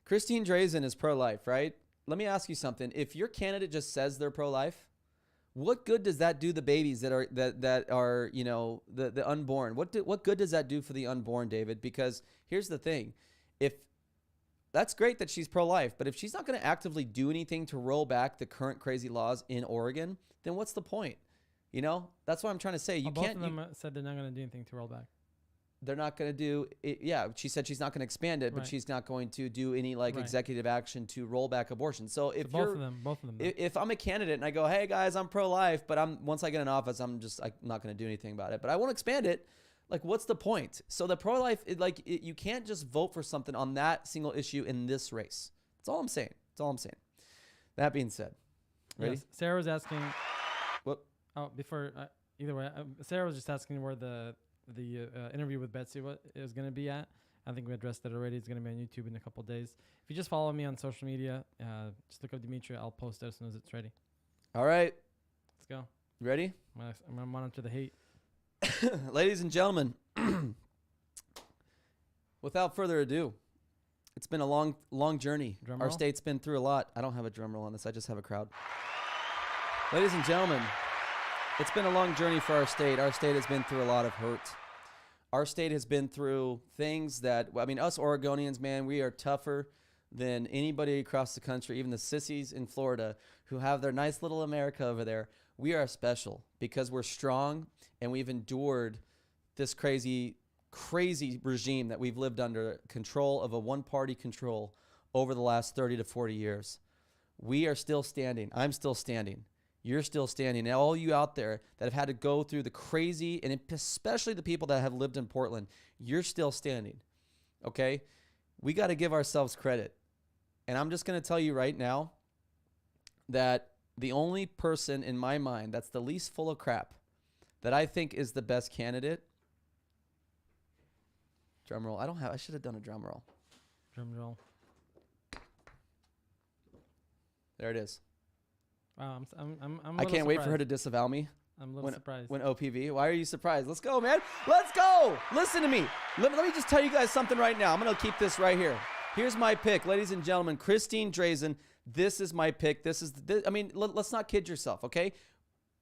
Christine Drazen is pro-life, right? Let me ask you something. If your candidate just says they're pro-life, what good does that do the babies that are the unborn? What good does that do for the unborn, David? Because here's the thing. If that's great that she's pro-life, but if she's not going to actively do anything to roll back the current crazy laws in Oregon, then what's the point? That's what I'm trying to say. Both of them said they're not going to do anything to roll back. They're not going to do it. Yeah, she said she's not going to expand it, but she's not going to do any executive action to roll back abortion. So if both of them. If I'm a candidate and I go, hey guys, I'm pro-life, but once I get in office, I'm not going to do anything about it. But I won't expand it. Like, what's the point? So the pro-life, you can't just vote for something on that single issue in this race. That's all I'm saying. That being said, ready? Yes. Sarah was asking. What? Oh, before either way, Sarah was just asking where the interview with Betsy is going to be at. I think we addressed that already. It's going to be on YouTube in a couple of days. If you just follow me on social media, just look up Dimitri. I'll post it as soon as it's ready. All right. Let's go. You ready? I'm going to monitor the hate. Ladies and gentlemen, without further ado, it's been a long journey. Our state's been through a lot. I don't have a drum roll on this. I just have a crowd. Ladies and gentlemen, it's been a long journey for our state. Our state has been through a lot of hurt. Our state has been through things that, us Oregonians, man, we are tougher than anybody across the country, even the sissies in Florida who have their nice little America over there. We are special because we're strong and we've endured this crazy regime that we've lived under control of a one-party control over the last 30 to 40 years. We are still standing. I'm still standing. You're still standing. And all you out there that have had to go through the crazy, and especially the people that have lived in Portland, you're still standing. Okay? We got to give ourselves credit. And I'm just going to tell you right now that the only person in my mind that's the least full of crap that I think is the best candidate. Drum roll. I should have done a drum roll. Drum roll. There it is. Wow, I can't wait for her to disavow me. I'm a little surprised. When OPV. Why are you surprised? Let's go, man. Let's go. Listen to me. Let me just tell you guys something right now. I'm going to keep this right here. Here's my pick, ladies and gentlemen. Christine Drazen. This is my pick. Let's not kid yourself, okay?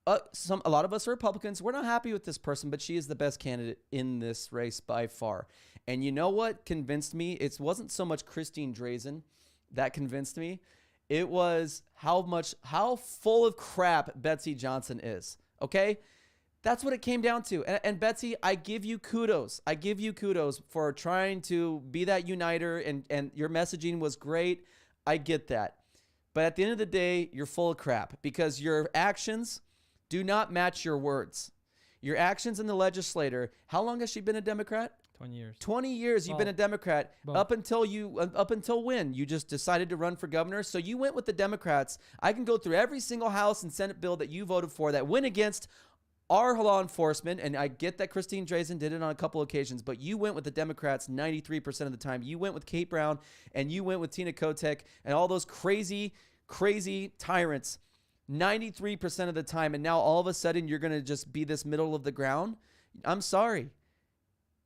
A lot of us are Republicans. We're not happy with this person, but she is the best candidate in this race by far. And you know what convinced me? It wasn't so much Christine Drazen that convinced me. It was how full of crap Betsy Johnson is, okay? That's what it came down to. And Betsy, I give you kudos. I give you kudos for trying to be that uniter, and your messaging was great. I get that. But at the end of the day, you're full of crap because your actions do not match your words. Your actions in the legislature, how long has she been a Democrat? 20 years. 20 years you've been a Democrat up until when? You just decided to run for governor. So you went with the Democrats. I can go through every single House and Senate bill that you voted for that went against our law enforcement, and I get that Christine Drazen did it on a couple occasions, but you went with the Democrats 93% of the time. You went with Kate Brown, and you went with Tina Kotek, and all those crazy tyrants 93% of the time, and now all of a sudden you're going to just be this middle of the ground? I'm sorry.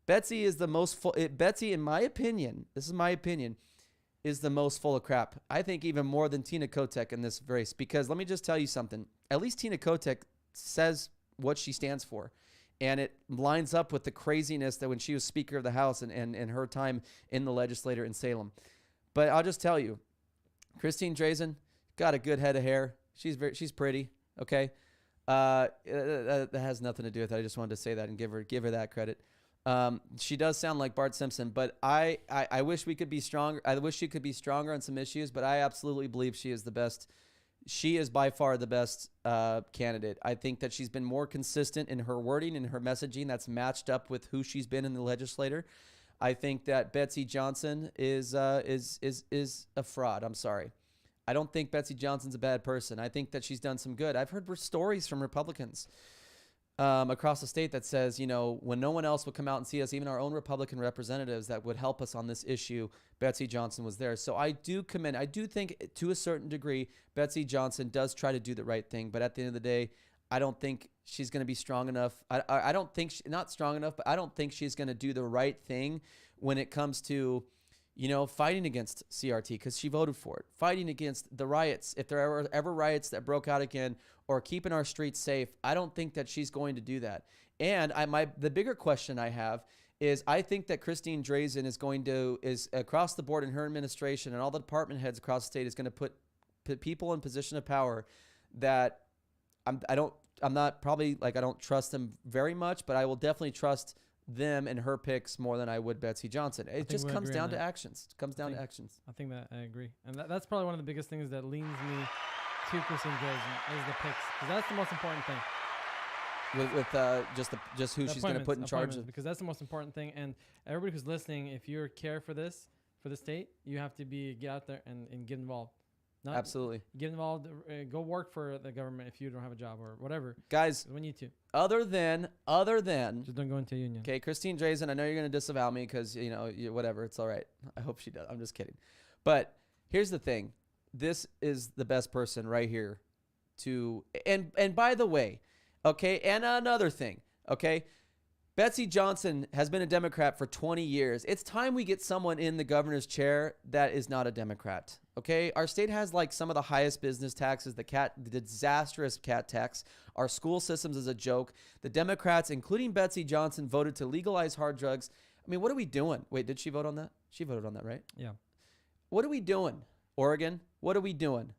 Betsy is the most full. Betsy, in my opinion, this is my opinion, is the most full of crap. I think even more than Tina Kotek in this race, because let me just tell you something. At least Tina Kotek says what she stands for, and it lines up with the craziness that when she was Speaker of the House and her time in the legislature in Salem. But I'll just tell you, Christine Drazen got a good head of hair. She's pretty. Okay, that has nothing to do with it. I just wanted to say that and give her that credit. She does sound like Bart Simpson, but I wish we could be stronger. I wish she could be stronger on some issues, but I absolutely believe she is the best. She is by far the best candidate. I think that she's been more consistent in her wording and her messaging that's matched up with who she's been in the legislature. I think that Betsy Johnson is a fraud. I'm sorry. I don't think Betsy Johnson's a bad person. I think that she's done some good. I've heard stories from Republicans across the state that says, you know, when no one else would come out and see us, even our own Republican representatives that would help us on this issue, Betsy Johnson was there. So I do commend. I do think to a certain degree, Betsy Johnson does try to do the right thing. But at the end of the day, I don't think she's going to be strong enough. I don't think not strong enough, but I don't think she's going to do the right thing when it comes to, you know, fighting against CRT because she voted for it, fighting against the riots. If there are ever riots that broke out again, or keeping our streets safe, I don't think that she's going to do that. And the bigger question I have is I think that Christine Drazen is across the board in her administration and all the department heads across the state is going to put people in position of power that I don't trust them very much, but I will definitely trust them and her picks more than I would Betsy Johnson. It just comes down to actions. It comes down to actions. I think that I agree. And that's probably one of the biggest things that leans me to Christine Drazen is the picks. Because that's the most important thing. With just who she's going to put in charge of. Because that's the most important thing. And everybody who's listening, if you care for the state, you have to get out there and get involved. Absolutely. Get involved. Go work for the government if you don't have a job or whatever. Guys, we need to. Other than just don't go into a union. Okay, Christine Drazen, I know you're going to disavow me because, you know, whatever. It's all right. I hope she does. I'm just kidding. But here's the thing. This is the best person right here to, and by the way, okay, and another thing, okay, Betsy Johnson has been a Democrat for 20 years. It's time we get someone in the governor's chair that is not a Democrat, okay? Our state has like some of the highest business taxes, the disastrous cat tax. Our school systems is a joke. The Democrats, including Betsy Johnson, voted to legalize hard drugs. I mean, what are we doing? Wait, did she vote on that? She voted on that, right? Yeah. What are we doing, Oregon? What are we doing?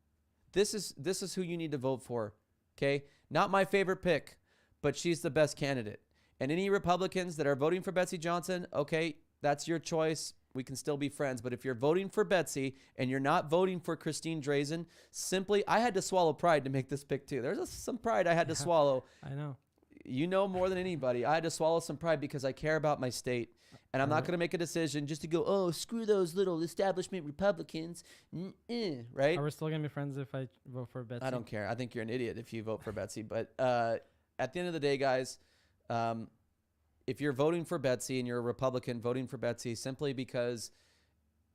This is who you need to vote for, okay? Not my favorite pick, but she's the best candidate. And any Republicans that are voting for Betsy Johnson, okay, that's your choice. We can still be friends. But if you're voting for Betsy and you're not voting for Christine Drazen, I had to swallow pride to make this pick too. There's some pride I had to swallow. I know. You know more than anybody. I had to swallow some pride because I care about my state. And I'm not going to make a decision just to go, oh, screw those little establishment Republicans. Right? Are we still going to be friends if I vote for Betsy? I don't care. I think you're an idiot if you vote for Betsy. But at the end of the day, guys, if you're voting for Betsy and you're a Republican voting for Betsy simply because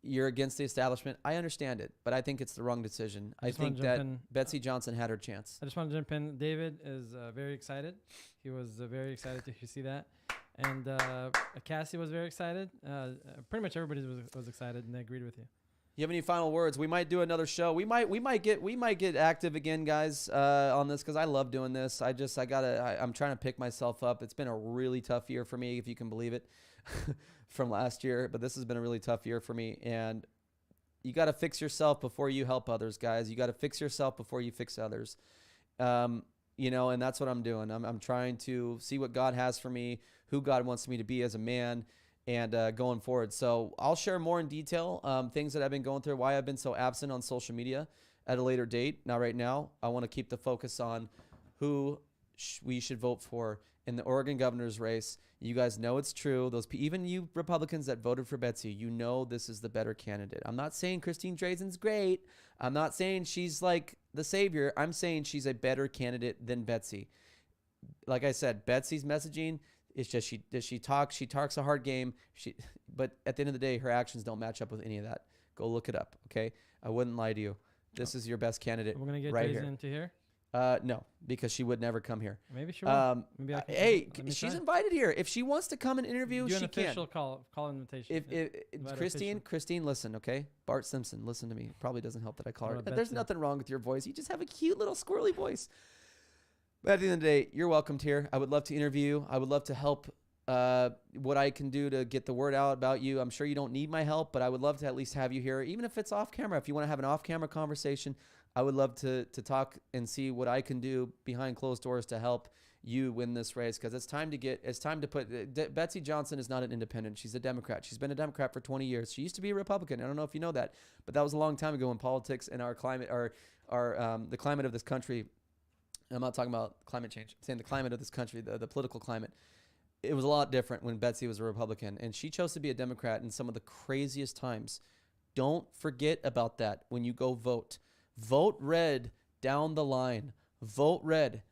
you're against the establishment, I understand it, but I think it's the wrong decision. I think that Betsy Johnson had her chance. I just want to jump in. David is very excited. He was very excited to see that. And Cassie was very excited. Pretty much everybody was excited and they agreed with you. You have any final words? We might do another show. We might get active again, guys, on this because I love doing this. I'm trying to pick myself up. It's been a really tough year for me, if you can believe it, from last year. But this has been a really tough year for me, and you got to fix yourself before you help others, guys. You got to fix yourself before you fix others. You know, and that's what I'm doing. I'm trying to see what God has for me, who God wants me to be as a man. And going forward. So I'll share more in detail, things that I've been going through, why I've been so absent on social media at a later date. Now, right now, I want to keep the focus on who we should vote for in the Oregon governor's race. You guys know it's true. Even you Republicans that voted for Betsy, you know this is the better candidate. I'm not saying Christine Drazen's great. I'm not saying she's like the savior. I'm saying she's a better candidate than Betsy. Like I said, Betsy's messaging, it's just she talks a hard game. But at the end of the day, her actions don't match up with any of that. Go look it up, okay? I wouldn't lie to you. This is your best candidate. We're gonna get right Drazen into here. No, because she would never come here. Maybe she will. Maybe I can, hey, she's invited here. If she wants to come and interview, she can. Do an official call invitation. Christine, listen, okay? Bart Simpson, listen to me. Probably doesn't help that I call her. There's nothing wrong with your voice. You just have a cute little squirrely voice. But at the end of the day, you're welcomed here. I would love to interview. I would love to help what I can do to get the word out about you. I'm sure you don't need my help, but I would love to at least have you here, even if it's off camera. If you want to have an off-camera conversation, I would love to talk and see what I can do behind closed doors to help you win this race, because it's time to put Betsy Johnson is not an independent. She's a Democrat. She's been a Democrat for 20 years. She used to be a Republican. I don't know if you know that, but that was a long time ago when politics and our climate, the climate of this country. I'm not talking about climate change. I'm saying the climate of this country, the political climate. It was a lot different when Betsy was a Republican, and she chose to be a Democrat in some of the craziest times. Don't forget about that when you go vote. Vote red down the line. Vote red.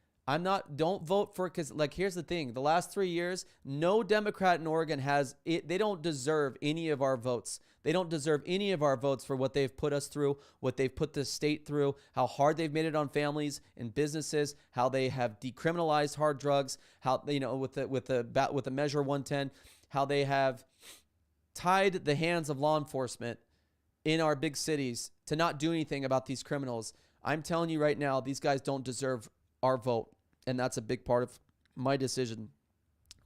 Don't vote for, because like, here's the thing. The last 3 years, no Democrat in Oregon has it. They don't deserve any of our votes. They don't deserve any of our votes for what they've put us through, what they've put the state through, how hard they've made it on families and businesses, how they have decriminalized hard drugs, how, you know, with the Measure 110, how they have tied the hands of law enforcement in our big cities to not do anything about these criminals. I'm telling you right now, these guys don't deserve our vote. And that's a big part of my decision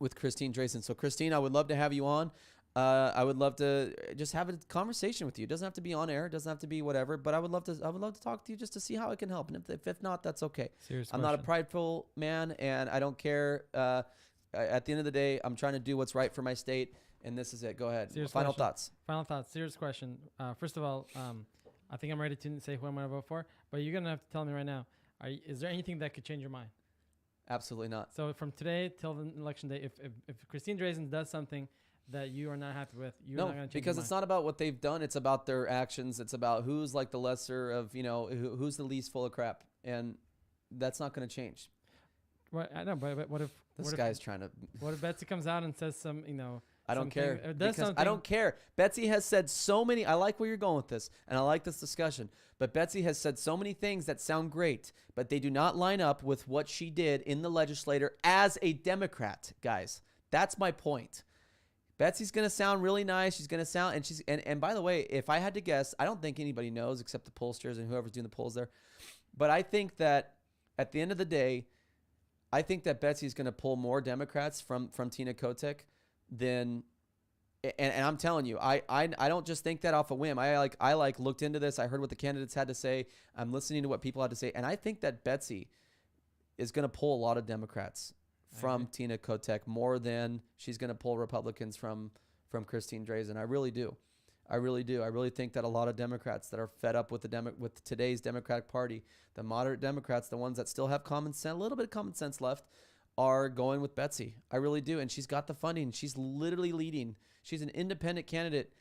with Christine Drazen. So Christine, I would love to have you on. I would love to just have a conversation with you. It doesn't have to be on air. It doesn't have to be whatever, but I would love to talk to you just to see how I can help. And if not, that's okay. I'm not a prideful man, and I don't care. At the end of the day, I'm trying to do what's right for my state, and this is it. Go ahead. Final thoughts. Final thoughts. Serious question. First of all, I think I'm ready to say who I'm going to vote for, but you're going to have to tell me right now. Is there anything that could change your mind? Absolutely not. So from today till the election day, if Christine Drazen does something that you are not happy with, you're not going to change because it's not about what they've done. It's about their actions. It's about who's like the lesser of, you know, who's the least full of crap. And that's not going to change. Right, I know, but what if... This guy's trying to... What if Betsy comes out and says some, you know... I don't care. I don't care. Betsy has said so many... I like where you're going with this, and I like this discussion. But Betsy has said so many things that sound great, but they do not line up with what she did in the legislature as a Democrat, guys. That's my point. Betsy's going to sound really nice. She's going to sound... And by the way, if I had to guess, I don't think anybody knows except the pollsters and whoever's doing the polls there. But I think that at the end of the day, I think that Betsy's going to pull more Democrats from Tina Kotek than, and I'm telling you, I don't just think that off a whim. I looked into this. I heard what the candidates had to say. I'm listening to what people had to say, and I think that Betsy is going to pull a lot of Democrats from Tina Kotek more than she's going to pull Republicans from Christine Drazen. I really do. I really do. I really think that a lot of Democrats that are fed up with with today's Democratic Party, the moderate Democrats, the ones that still have common sense, a little bit of common sense left, are going with Betsy. I really do. And she's got the funding. She's literally leading. She's an independent candidate.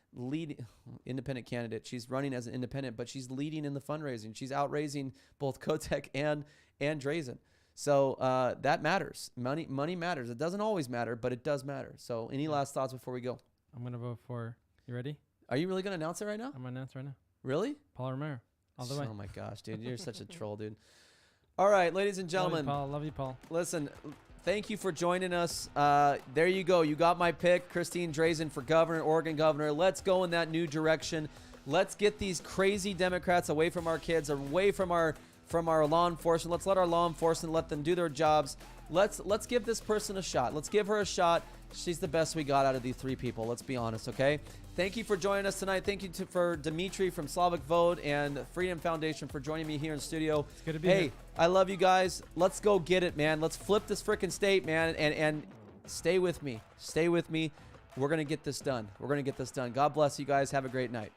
She's running as an independent, but she's leading in the fundraising. She's outraising both Kotek and Drazen. So that matters. Money matters. It doesn't always matter, but it does matter. So any last thoughts before we go? I'm going to vote for... You ready? Are you really going to announce it right now? I'm going to announce right now. Really? Paul Romero. All the way. Oh, my gosh, dude. You're such a troll, dude. All right, ladies and gentlemen. Love you, Paul. Listen, thank you for joining us. There you go. You got my pick, Christine Drazen for governor, Oregon governor. Let's go in that new direction. Let's get these crazy Democrats away from our kids, away from our law enforcement. Let's let our law enforcement, let them do their jobs. Let's give this person a shot. Let's give her a shot. She's the best we got out of these three people. Let's be honest, okay? Thank you for joining us tonight. Thank you for Dimitri from Slavic Vote and Freedom Foundation for joining me here in studio. It's good to be here. I love you guys. Let's go get it, man. Let's flip this freaking state, man, and stay with me. Stay with me. We're going to get this done. God bless you guys. Have a great night.